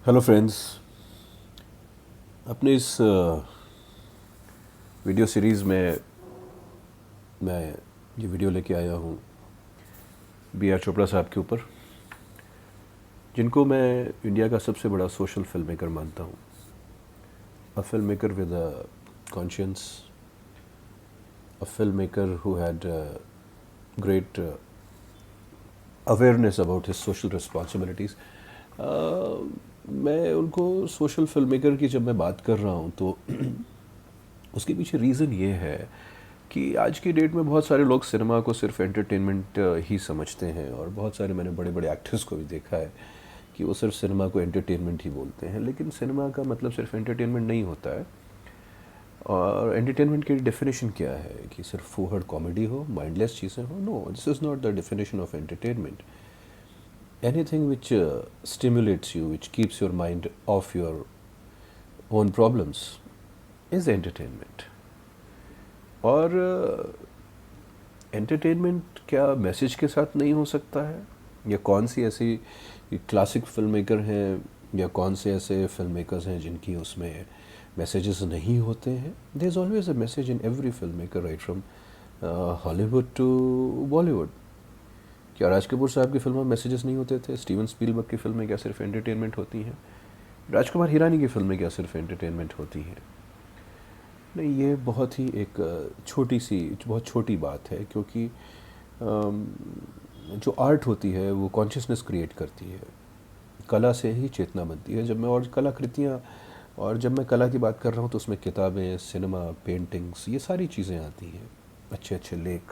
Hello friends. अपने इस video series में मैं ये वीडियो लेके आया हूँ बी आर चोपड़ा साहब के ऊपर, जिनको मैं इंडिया का सबसे बड़ा सोशल फिल्म मेकर मानता हूँ। A film maker with a conscience, a film maker who had great awareness about his social responsibilities. मैं उनको सोशल फिल्म मेकर की जब मैं बात कर रहा हूँ तो उसके पीछे रीज़न ये है कि आज की डेट में बहुत सारे लोग सिनेमा को सिर्फ एंटरटेनमेंट ही समझते हैं, और बहुत सारे मैंने बड़े बड़े एक्टर्स को भी देखा है कि वो सिर्फ सिनेमा को एंटरटेनमेंट ही बोलते हैं। लेकिन सिनेमा का मतलब सिर्फ एंटरटेनमेंट नहीं होता है। और एंटरटेनमेंट की डेफिनेशन क्या है कि सिर्फ फूहड़ कॉमेडी हो, माइंडलेस चीज़ें हो? No, this is not the definition of entertainment. Anything which stimulates you, which keeps your mind off your own problems is entertainment. और एंटरटेनमेंट क्या मैसेज के साथ नहीं हो सकता है? या कौन सी ऐसी क्लासिक फिल्म मेकर हैं या कौन से ऐसे फिल्म मेकर्स हैं जिनकी उसमें मैसेजेस नहीं होते हैं? There is always a message in every filmmaker, right from Hollywood to Bollywood. क्या राज कपूर साहब की फिल्मों में मैसेजेस नहीं होते थे? स्टीवन स्पीलबर्ग की फिल्में क्या सिर्फ एंटरटेनमेंट होती हैं? राजकुमार हिरानी की फिल्में क्या सिर्फ एंटरटेनमेंट होती हैं? नहीं, ये बहुत ही एक बहुत छोटी बात है, क्योंकि अम, जो आर्ट होती है वो कॉन्शियसनेस क्रिएट करती है। कला से ही चेतना बनती है। जब मैं कला की बात कर रहा हूँ तो उसमें किताबें, सिनेमा, पेंटिंग्स, ये सारी चीज़ें आती हैं। अच्छे अच्छे लेख,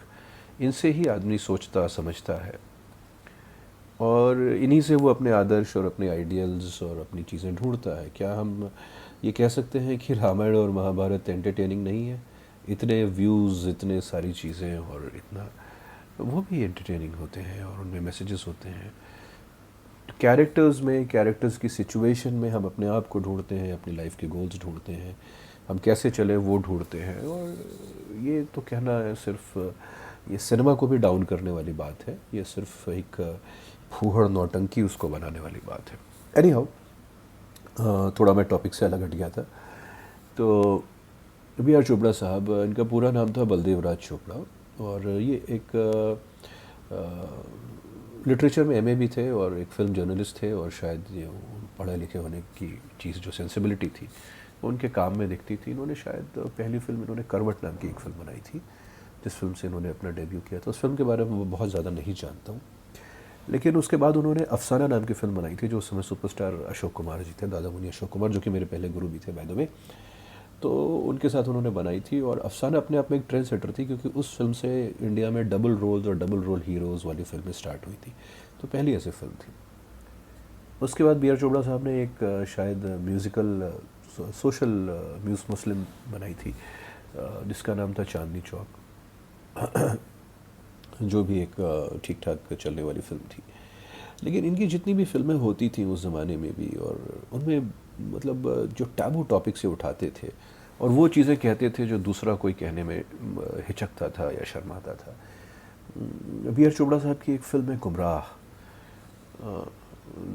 इनसे ही आदमी सोचता समझता है, और इन्हीं से वो अपने आदर्श और अपने आइडियल्स और अपनी चीज़ें ढूंढता है। क्या हम ये कह सकते हैं कि रामायण और महाभारत एंटरटेनिंग नहीं है? इतने व्यूज़, इतने सारी चीज़ें, और इतना, वो भी एंटरटेनिंग होते हैं और उनमें मैसेजेस होते हैं। कैरेक्टर्स की सिचुएशन में हम अपने आप को ढूंढते हैं, अपनी लाइफ के गोल्स ढूंढते हैं, हम कैसे चले वो ढूंढते हैं। और ये तो कहना है सिर्फ, ये सिनेमा को भी डाउन करने वाली बात है। ये सिर्फ एक फूहड़ नौटंकी उसको बनाने वाली बात है। एनी हाउ, थोड़ा मैं टॉपिक से अलग हट गया था। तो बी आर चोपड़ा साहब, इनका पूरा नाम था बलदेव राज चोपड़ा, और ये एक लिटरेचर में एमए भी थे और एक फिल्म जर्नलिस्ट थे, और शायद ये पढ़े लिखे होने की चीज़, जो सेंसिबिलिटी थी वो उनके काम में दिखती थी। इन्होंने शायद पहली फिल्म इन्होंने करवट नाम की एक फ़िल्म बनाई थी, जिस फिल्म से इन्होंने अपना डेब्यू किया था। उस फिल्म के बारे में मैं बहुत ज़्यादा नहीं जानता हूँ। लेकिन उसके बाद उन्होंने अफसाना नाम की फ़िल्म बनाई थी, जो उस समय सुपरस्टार अशोक कुमार जी थे, दादा मुनि अशोक कुमार, जो कि मेरे पहले गुरु भी थे बाय द वे। तो उनके साथ उन्होंने बनाई थी, और अफसाना अपने आप में एक ट्रेंड सेटर थी, क्योंकि उस फिल्म से इंडिया में डबल रोल्स और डबल रोल हीरोज़ वाली फिल्में स्टार्ट हुई थी। तो पहली ऐसी फिल्म थी। उसके बाद बी आर चोपड़ा साहब ने एक शायद म्यूज़िकल सोशल म्यूज़ मुस्लिम बनाई थी, जिसका नाम था चांदनी चौक, जो भी एक ठीक ठाक चलने वाली फिल्म थी। लेकिन इनकी जितनी भी फिल्में होती थी उस ज़माने में भी, और उनमें मतलब जो टैबू टॉपिक से उठाते थे और वो चीज़ें कहते थे जो दूसरा कोई कहने में हिचकता था या शर्माता था। बी आर चोपड़ा साहब की एक फ़िल्म है गुमराह,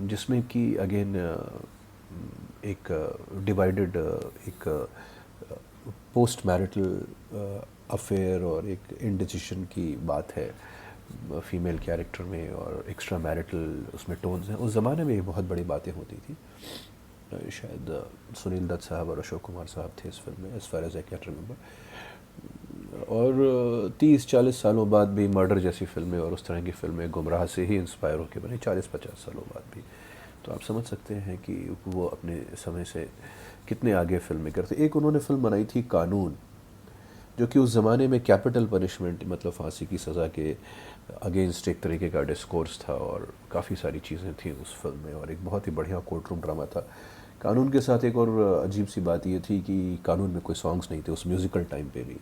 जिसमें कि अगेन एक डिवाइडेड, एक पोस्ट मैरिटल अफेयर और एक इनडिसिशन की बात है फीमेल कैरेक्टर में, और एक्स्ट्रा मैरिटल उसमें टोन्स हैं। उस ज़माने में ये बहुत बड़ी बातें होती थी। शायद सुनील दत्त साहब और अशोक कुमार साहब थे इस फिल्म में, as far as I can remember. और 30-40 सालों बाद भी मर्डर जैसी फिल्में और उस तरह की फिल्में गुमराह से ही इंस्पायर होकर बनी, 40-50 सालों बाद भी। तो आप समझ सकते हैं कि वो अपने समय से कितने आगे फिल्म मेकर थे। एक उन्होंने फिल्म बनाई थी कानून, जो कि उस ज़माने में कैपिटल पनिशमेंट, मतलब फांसी की सज़ा के अगेंस्ट एक तरीके का डिस्कोर्स था, और काफ़ी सारी चीज़ें थी उस फिल्म में, और एक बहुत ही बढ़िया कोर्ट रूम ड्रामा था। कानून के साथ एक और अजीब सी बात ये थी कि कानून में कोई सॉन्ग्स नहीं थे उस म्यूज़िकल टाइम पे भी।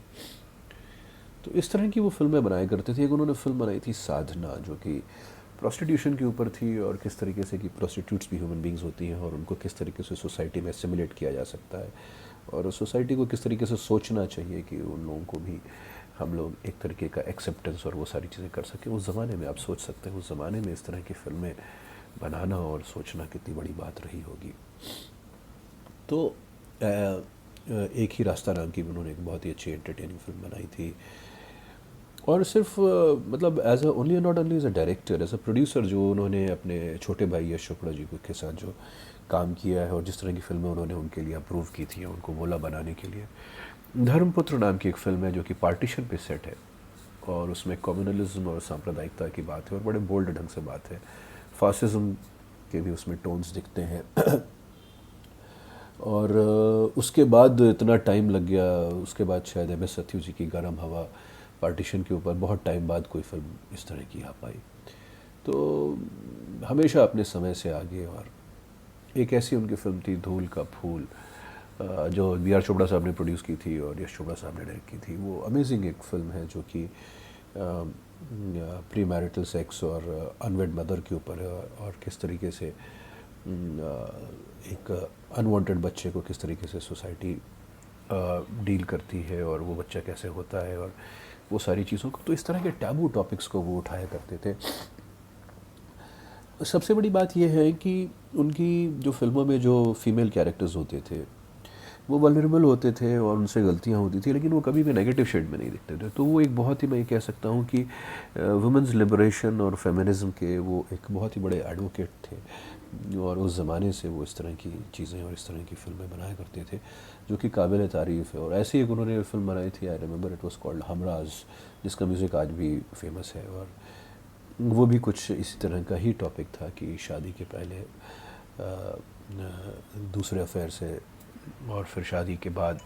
तो इस तरह की वो फिल्में बनाया करते थे। एक उन्होंने फिल्म बनाई थी साधना, जो कि प्रोस्टिट्यूशन के ऊपर थी, और किस तरीके से कि प्रोस्टिट्यूट्स भी ह्यूमन बींग्स होती हैं और उनको किस तरीके से सोसाइटी में एसिमुलेट किया जा सकता है, और सोसाइटी को किस तरीके से सोचना चाहिए कि उन लोगों को भी हम लोग एक तरीके का एक्सेप्टेंस और वो सारी चीज़ें कर सकें। उस ज़माने में आप सोच सकते हैं, उस ज़माने में इस तरह की फिल्में बनाना और सोचना कितनी बड़ी बात रही होगी। तो एक ही रास्ता नाम की उन्होंने एक बहुत ही अच्छी एंटरटेनिंग फिल्म बनाई थी। और सिर्फ मतलब as a only not only as a director, as a producer, जो उन्होंने अपने छोटे भाई यश चोपड़ा जी के साथ जो काम किया है और जिस तरह की फिल्में उन्होंने उनके लिए अप्रूव की थी, उनको बोला बनाने के लिए। धर्मपुत्र नाम की एक फ़िल्म है जो कि पार्टीशन पे सेट है और उसमें कम्युनलिज्म और सांप्रदायिकता की बात है और बड़े बोल्ड ढंग से बात है। फासिज्म के भी उसमें टोन्स दिखते हैं। और उसके बाद इतना टाइम लग गया, उसके बाद शायद एम एस सत्यू जी की गर्म हवा पार्टीशन के ऊपर बहुत टाइम बाद कोई फिल्म इस तरह की आ पाई। तो हमेशा अपने समय से आगे। और एक ऐसी उनकी फिल्म थी धूल का फूल, जो बी आर चोपड़ा साहब ने प्रोड्यूस की थी और यश चोपड़ा साहब ने डायरेक्ट की थी। वो अमेजिंग एक फ़िल्म है जो कि प्री मैरिटल सेक्स और अनवेड मदर के ऊपर है और किस तरीके से एक अनवांटेड बच्चे को किस तरीके से सोसाइटी डील करती है और वो बच्चा कैसे होता है और वो सारी चीज़ों को। तो इस तरह के टैबू टॉपिक्स को वो उठाया करते थे। सबसे बड़ी बात यह है कि उनकी जो फिल्मों में जो फीमेल कैरेक्टर्स होते थे वो वल्नरेबल होते थे और उनसे गलतियां होती थी, लेकिन वो कभी भी नेगेटिव शेड में नहीं दिखते थे। तो वो एक बहुत ही, मैं कह सकता हूँ कि वुमेंस लिबरेशन और फेमिनिज्म के वो एक बहुत ही बड़े एडवोकेट थे और उस ज़माने से वो इस तरह की चीज़ें और इस तरह की फ़िल्में बनाया करते थे जो कि काबिल तारीफ़ है। और ऐसे एक उन्होंने फिल्म बनाई थी, I remember it was called Humraaz, जिसका म्यूज़िक आज भी फेमस है। और वो भी कुछ इसी तरह का ही टॉपिक था कि शादी के पहले दूसरे अफेयर से और फिर शादी के बाद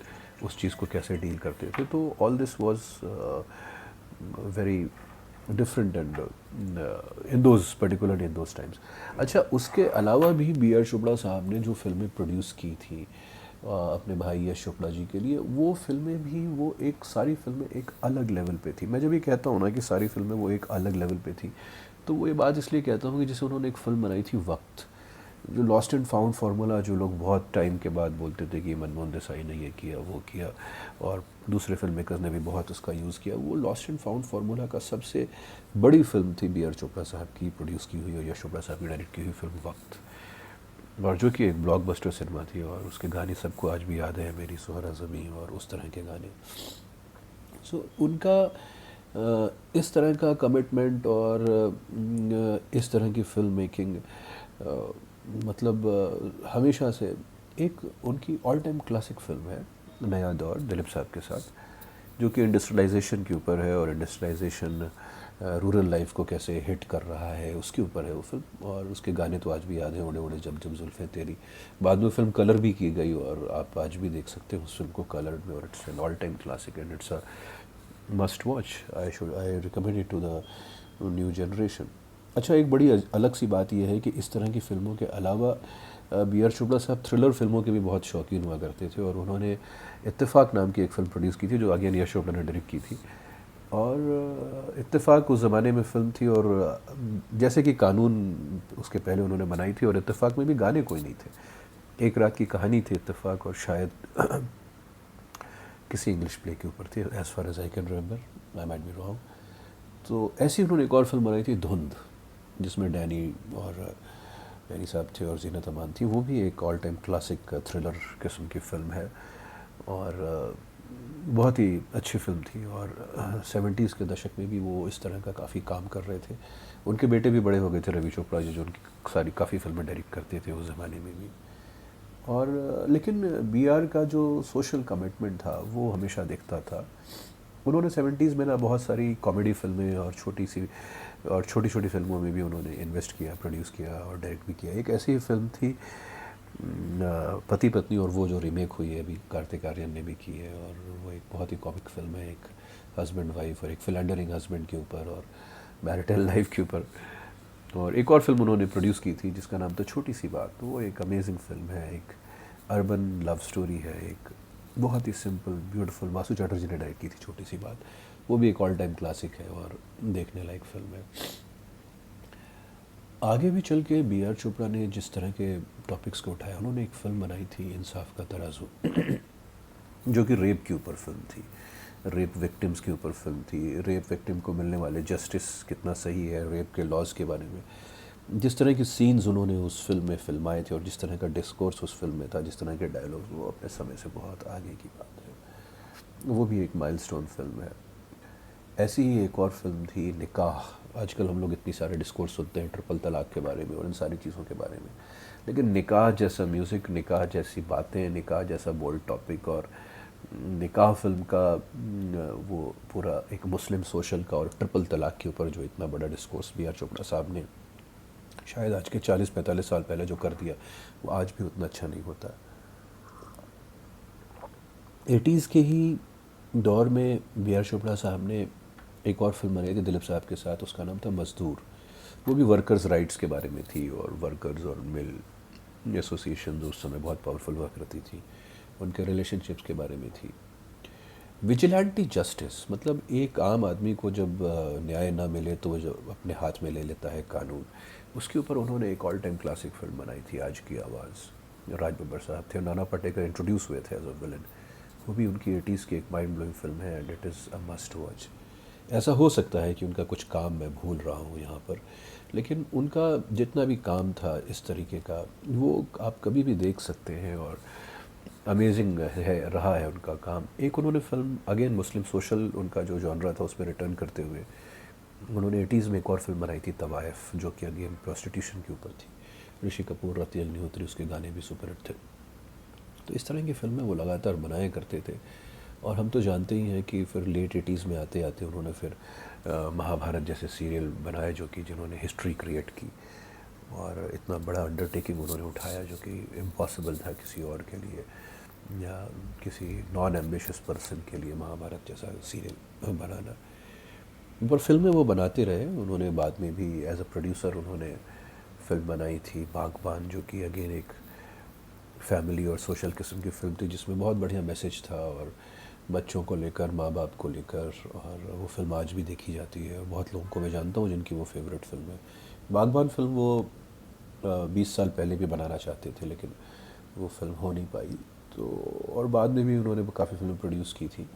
उस चीज़ को कैसे डील करते थे। तो all this was very different and in those particularly in those times. अच्छा, उसके अलावा भी बी आर चोपड़ा साहब ने जो फिल्में प्रोड्यूस की थी अपने भाई यश चोपड़ा जी के लिए, वो फिल्में भी, वो एक सारी फिल्में एक अलग लेवल पे थी। मैं जब ये कहता हूँ ना कि सारी फिल्में वो एक अलग लेवल पे थी, तो वो ये बात इसलिए कहता हूँ कि जैसे उन्होंने एक फ़िल्म बनाई थी वक्त, जो लॉस्ट एंड फाउंड फार्मूला, जो लोग बहुत टाइम के बाद बोलते थे कि मनमोहन देसाई ने ये किया वो किया और दूसरे फिल्म मेकर्स ने भी बहुत उसका यूज़ किया, वो लॉस्ट एंड फाउंड फार्मूला का सबसे बड़ी फिल्म थी बी आर चोपड़ा साहब की प्रोड्यूस की हुई और यश चोपड़ा साहब की डायरेक्ट की हुई फिल्म वक्त। और जो कि एक ब्लॉकबस्टर सिनेमा थी और उसके गाने सबको आज भी याद है, मेरी सुहाना ज़मीं और उस तरह के गाने। सो उनका इस तरह का कमिटमेंट और इस तरह की फिल्म मेकिंग, मतलब हमेशा से एक उनकी ऑल टाइम क्लासिक फिल्म है नया दौर दिलीप साहब के साथ, जो कि इंडस्ट्रियलाइजेशन के ऊपर है और इंडस्ट्रियलाइजेशन रूरल लाइफ को कैसे हिट कर रहा है उसके ऊपर है वो फिल्म। और उसके गाने तो आज भी याद हैं, उड़े उड़े जब जब जुल्फ़े तेरी। बाद में फिल्म कलर भी की गई और आप आज भी देख सकते हैं उस फिल्म को कलर में, और it's an all time classic and it's a must watch. I recommend it to the new generation. अच्छा, एक बड़ी अलग सी बात यह है कि इस तरह की फ़िल्मों के अलावा बी आर चोपड़ा साहब थ्रिलर फिल्मों के भी बहुत शौकीन हुआ करते थे और उन्होंने इत्तेफाक नाम की एक फ़िल्म प्रोड्यूस की थी जो अगेन यश चोपड़ा ने डायरेक्ट की थी। और इत्तेफाक उस ज़माने में फ़िल्म थी और जैसे कि कानून उसके पहले उन्होंने बनाई थी और इत्तेफाक में भी गाने कोई नहीं थे। एक रात की कहानी थी इत्तेफाक और शायद किसी इंग्लिश प्ले के ऊपर थी, as far as I can remember, I might be wrong. तो ऐसी उन्होंने एक और फिल्म बनाई थी धुंध, जिसमें डैनी साहब थे और जीनत अमान थी। वो भी एक ऑल टाइम क्लासिक थ्रिलर किस्म की फ़िल्म है और बहुत ही अच्छी फिल्म थी। और 70s के दशक में भी वो इस तरह का काफ़ी काम कर रहे थे। उनके बेटे भी बड़े हो गए थे, रवि चोपड़ा जी, जो उनकी सारी काफ़ी फिल्में डायरेक्ट करते थे उस ज़माने में भी। और लेकिन बी आर का जो सोशल कमिटमेंट था वो हमेशा दिखता था। उन्होंने 70s में ना बहुत सारी कॉमेडी फिल्में और छोटी छोटी फिल्मों में भी उन्होंने इन्वेस्ट किया, प्रोड्यूस किया और डायरेक्ट भी किया। एक ऐसी फिल्म थी पति पत्नी, और वो जो रीमेक हुई है अभी कार्तिक आर्यन ने भी की है, और वो एक बहुत ही कॉमिक फिल्म है, एक हस्बैंड वाइफ और एक फिलेंडरिंग हस्बैंड के ऊपर और मैरिटल लाइफ के ऊपर। और एक और फिल्म उन्होंने प्रोड्यूस की थी जिसका नाम था छोटी सी बात। तो वो एक अमेजिंग फिल्म है, एक अर्बन लव स्टोरी है, एक बहुत ही सिंपल ब्यूटीफुल, वासु चैटर्जी ने डायरेक्ट की थी छोटी सी बात। वो भी एक ऑल टाइम क्लासिक है और देखने लायक फिल्म है। आगे भी चल के बी आर चोपड़ा ने जिस तरह के टॉपिक्स को उठाया, उन्होंने एक फ़िल्म बनाई थी इंसाफ का तराजू जो कि रेप के ऊपर फिल्म थी, रेप विक्टिम्स के ऊपर फिल्म थी, रेप विक्टिम को मिलने वाले जस्टिस कितना सही है, रेप के लॉज के बारे में। जिस तरह की सीन्स उन्होंने उस फिल्म में फिल्माए थे और जिस तरह का डिस्कोर्स उस फिल्म में था, जिस तरह के डायलॉग्स, वो अपने समय से बहुत आगे की बात है। वो भी एक माइलस्टोन फिल्म है। ऐसी ही एक और फिल्म थी निकाह। आजकल हम लोग इतनी सारे डिस्कोर्स सुनते हैं ट्रिपल तलाक के बारे में और इन सारी चीज़ों के बारे में, लेकिन निकाह जैसा म्यूज़िक, निकाह जैसी बातें, निकाह जैसा बोल्ड टॉपिक और निकाह फिल्म का वो पूरा एक मुस्लिम सोशल का और ट्रिपल तलाक के ऊपर जो इतना बड़ा डिस्कोर्स बी आर चोपड़ा साहब ने शायद आज के 40-45 साल पहले जो कर दिया, वो आज भी उतना अच्छा नहीं होता। 80s के ही दौर में बी आर चोपड़ा साहब ने एक और फिल्म बनाई थी दिलीप साहब के साथ, उसका नाम था मजदूर। वो भी वर्कर्स राइट्स के बारे में थी और वर्कर्स और मिल एसोसिएशन उस समय बहुत पावरफुल हुआ करती थी, उनके रिलेशनशिप्स के बारे में थी। विजिलेंटी जस्टिस मतलब एक आम आदमी को जब न्याय ना मिले तो वो जो अपने हाथ में ले लेता है कानून, उसके ऊपर उन्होंने एक ऑल टाइम क्लासिक फिल्म बनाई थी आज की आवाज़। राज बब्बर साहब थे, नाना पाटेकर इंट्रोड्यूस हुए थे एज अ विलन। वो भी उनकी 80s की एक माइंड ब्लोइंग फिल्म है and it is a must watch. ऐसा हो सकता है कि उनका कुछ काम मैं भूल रहा हूँ यहाँ पर, लेकिन उनका जितना भी काम था इस तरीके का, वो आप कभी भी देख सकते हैं और अमेजिंग है रहा है उनका काम। एक उन्होंने फिल्म अगेन मुस्लिम सोशल, उनका जो जॉनरा था उसमें रिटर्न करते हुए उन्होंने 80s में एक और फिल्म बनाई थी तवायफ, जो कि अगेन प्रोस्टिट्यूशन के ऊपर थी। ऋषि कपूर, रति अग्निहोत्री, उसके गाने भी सुपर हिट थे। तो इस तरह की फिल्में वो लगातार बनाया करते थे। और हम तो जानते ही हैं कि फिर लेट 80s में आते आते उन्होंने फिर महाभारत जैसे सीरियल बनाए जो कि जिन्होंने हिस्ट्री क्रिएट की और इतना बड़ा अंडरटेकिंग उन्होंने उठाया जो कि इम्पॉसिबल था किसी और के लिए या किसी नॉन एम्बिशियस पर्सन के लिए महाभारत जैसा सीरियल बनाना। पर फिल्में वो बनाते रहे। उन्होंने बाद में भी एज अ प्रोड्यूसर उन्होंने फिल्म बनाई थी बागबान, जो कि अगेन एक फैमिली और सोशल किस्म की फिल्म थी जिसमें बहुत बढ़िया मैसेज था और बच्चों को लेकर, माँ बाप को लेकर, और वो फिल्म आज भी देखी जाती है। बहुत लोगों को मैं जानता हूँ जिनकी वो फेवरेट फिल्म है। बागबान फिल्म वो 20 साल पहले भी बनाना चाहते थे लेकिन वो फिल्म हो नहीं पाई। तो और बाद में भी उन्होंने काफ़ी फिल्म प्रोड्यूस की थी।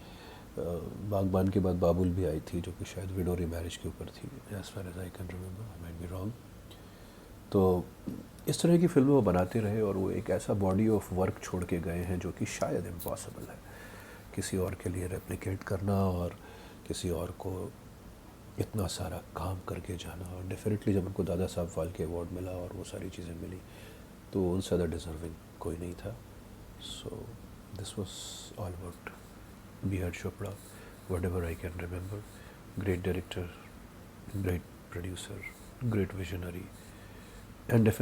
बागबान के बाद बाबुल भी आई थी जो कि शायद विडो मैरिज के ऊपर थी, as far as I can remember, I might be wrong. तो इस तरह की फिल्में वो बनाते रहे और वो एक ऐसा बॉडी ऑफ वर्क छोड़ के गए हैं जो कि शायद इम्पॉसिबल है किसी और के लिए रेप्लिकेट करना और किसी और को इतना सारा काम करके जाना। और डेफिनेटली जब उनको दादा साहब फाल्के अवार्ड मिला और वो सारी चीज़ें मिली तो उनसे ज़्यादा डिज़र्विंग कोई नहीं था। So this was all about B R Chopra, whatever I can remember. Great director, great producer, great visionary, and definitely